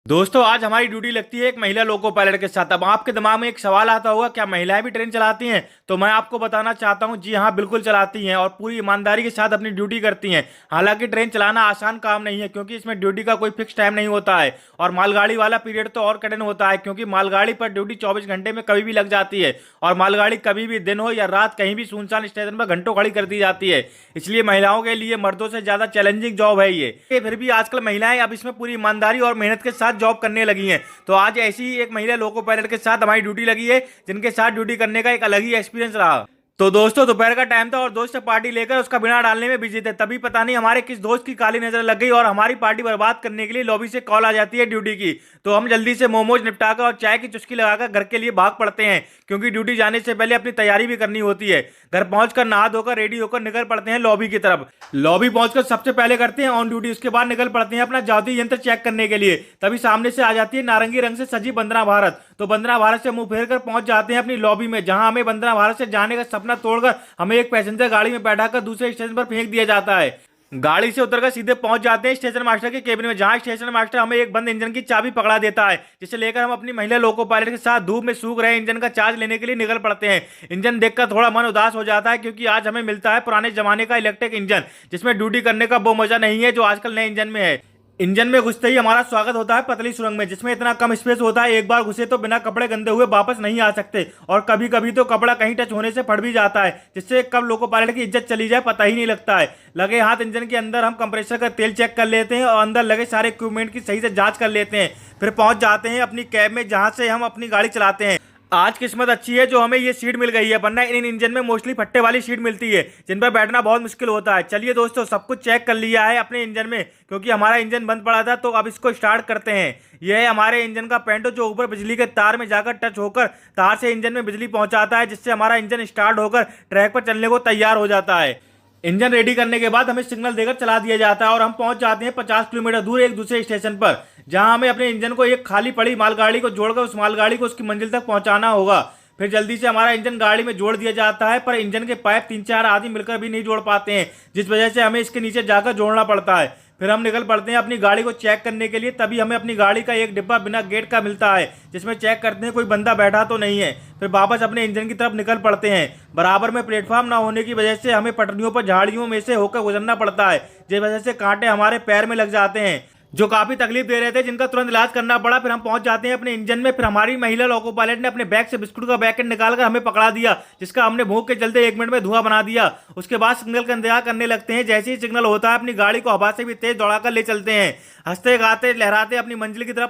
दोस्तों आज हमारी ड्यूटी लगती है एक महिला लोको पायलट के साथ। अब आपके दिमाग में एक सवाल आता होगा, क्या महिलाएं भी ट्रेन चलाती हैं? तो मैं आपको बताना चाहता हूं, जी हाँ, बिल्कुल चलाती हैं और पूरी ईमानदारी के साथ अपनी ड्यूटी करती हैं। हालांकि ट्रेन चलाना आसान काम नहीं है, क्योंकि इसमें ड्यूटी का कोई फिक्स टाइम नहीं होता है। और मालगाड़ी वाला पीरियड तो और कठिन होता है, क्योंकि मालगाड़ी पर ड्यूटी 24 घंटे में कभी भी लग जाती है। और मालगाड़ी कभी भी दिन हो या रात, कहीं भी सुनसान स्टेशन पर घंटों खड़ी कर दी जाती है। इसलिए महिलाओं के लिए मर्दों से ज्यादा चैलेंजिंग जॉब है ये। फिर भी आजकल महिलाएं अब इसमें पूरी ईमानदारी और मेहनत के साथ जॉब करने लगी हैं। तो आज ऐसी ही एक महिला लोको पायलट के साथ हमारी ड्यूटी लगी है, जिनके साथ ड्यूटी करने का एक अलग ही एक्सपीरियंस रहा। तो दोस्तों दोपहर का टाइम था और दोस्त पार्टी लेकर उसका बिना डालने में बिजी थे। तभी पता नहीं हमारे किस दोस्त की काली नजर लग गई और हमारी पार्टी बर्बाद करने के लिए लॉबी से कॉल आ जाती है ड्यूटी की। तो हम जल्दी से मोमोज निपटाकर और चाय की चुस्की लगाकर घर के लिए भाग पड़ते हैं, क्योंकि ड्यूटी जाने से पहले अपनी तैयारी भी करनी होती है। घर पहुंचकर नहा धोकर रेडी होकर निकल पड़ते हैं लॉबी की तरफ। लॉबी पहुंचकर सबसे पहले करते हैं ऑन ड्यूटी, उसके बाद निकल पड़ते हैं अपना जादुई यंत्र चेक करने के लिए। तभी सामने से आ जाती है नारंगी रंग से सजी वंदना भारत। तो वंदना भारत से मुंह फेर कर पहुंच जाते हैं अपनी लॉबी में, जहां हमें वंदना भारत से जाने का सपना तोड़कर हमें एक पैसेंजर गाड़ी में बैठाकर दूसरे स्टेशन पर फेंक दिया जाता है। गाड़ी से उतरकर सीधे पहुंच जाते हैं स्टेशन मास्टर के केबिन में, जहां स्टेशन मास्टर हमें एक बंद इंजन की चाबी पकड़ा देता है, जिसे लेकर हम अपनी महिला लोको पायलट के साथ धूप में सूख रहे इंजन का चार्ज लेने के लिए निकल पड़ते हैं। इंजन देखकर थोड़ा मन उदास हो जाता है, क्योंकि आज हमें मिलता है पुराने जमाने का इलेक्ट्रिक इंजन, जिसमें ड्यूटी करने का वो मजा नहीं है जो आजकल नए इंजन में है। इंजन में घुसते ही हमारा स्वागत होता है पतली सुरंग में, जिसमें इतना कम स्पेस होता है, एक बार घुसे तो बिना कपड़े गंदे हुए वापस नहीं आ सकते। और कभी कभी तो कपड़ा कहीं टच होने से फट भी जाता है, जिससे कब लोको पायलट की इज्जत चली जाए पता ही नहीं लगता है। लगे हाथ इंजन के अंदर हम कंप्रेसर का तेल चेक कर लेते हैं और अंदर लगे सारे इक्विपमेंट की सही से जांच कर लेते हैं। फिर पहुंच जाते हैं अपनी कैब में, जहां से हम अपनी गाड़ी चलाते हैं। आज किस्मत अच्छी है जो हमें ये सीट मिल गई है, वरना इन इंजन में मोस्टली फट्टे वाली सीट मिलती है, जिन पर बैठना बहुत मुश्किल होता है। चलिए दोस्तों, सब कुछ चेक कर लिया है अपने इंजन में, क्योंकि हमारा इंजन बंद पड़ा था। तो अब इसको स्टार्ट करते हैं। यह है हमारे इंजन का पेंटो, जो ऊपर बिजली के तार में जाकर टच होकर तार से इंजन में बिजली पहुंचाता है, जिससे हमारा इंजन स्टार्ट होकर ट्रैक पर चलने को तैयार हो जाता है। इंजन रेडी करने के बाद हमें सिग्नल देकर चला दिया जाता है और हम पहुंच जाते हैं 50 किलोमीटर दूर एक दूसरे स्टेशन पर, जहां हमें अपने इंजन को एक खाली पड़ी मालगाड़ी को जोड़कर उस मालगाड़ी को उसकी मंजिल तक पहुंचाना होगा। फिर जल्दी से हमारा इंजन गाड़ी में जोड़ दिया जाता है, पर इंजन के पाइप 3-4 आदमी मिलकर भी नहीं जोड़ पाते हैं, जिस वजह से हमें इसके नीचे जाकर जोड़ना पड़ता है। फिर हम निकल पड़ते हैं अपनी गाड़ी को चेक करने के लिए। तभी हमें अपनी गाड़ी का एक डिब्बा बिना गेट का मिलता है, जिसमें चेक करते हैं कोई बंदा बैठा तो नहीं है। फिर वापस अपने इंजन की तरफ निकल पड़ते हैं। बराबर में प्लेटफॉर्म ना होने की वजह से हमें पटरियों पर झाड़ियों में से होकर गुजरना पड़ता है, जिस वजह से कांटे हमारे पैर में लग जाते हैं, जो काफी तकलीफ दे रहे थे, जिनका तुरंत इलाज करना पड़ा। फिर हम पहुंच जाते हैं अपने इंजन में। फिर हमारी महिला लोको पायलट ने अपने बैग से बिस्कुट का पैकेट निकालकर हमें पकड़ा दिया, जिसका हमने भूख के चलते 1 मिनट में धुआं बना दिया। उसके बाद सिग्नल का इंतजार करने लगते हैं। जैसे ही सिग्नल होता है, अपनी गाड़ी को हवा से भी तेज दौड़ाकर ले चलते हैं, हंसते गाते लहराते अपनी मंजिल की तरफ